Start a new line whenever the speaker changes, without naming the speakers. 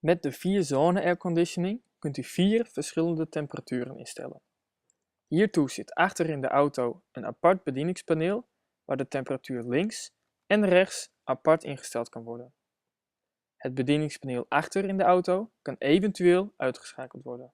Met de 4-zone airconditioning kunt u 4 verschillende temperaturen instellen. Hiertoe zit achter in de auto een apart bedieningspaneel waar de temperatuur links en rechts apart ingesteld kan worden. Het bedieningspaneel achter in de auto kan eventueel uitgeschakeld worden.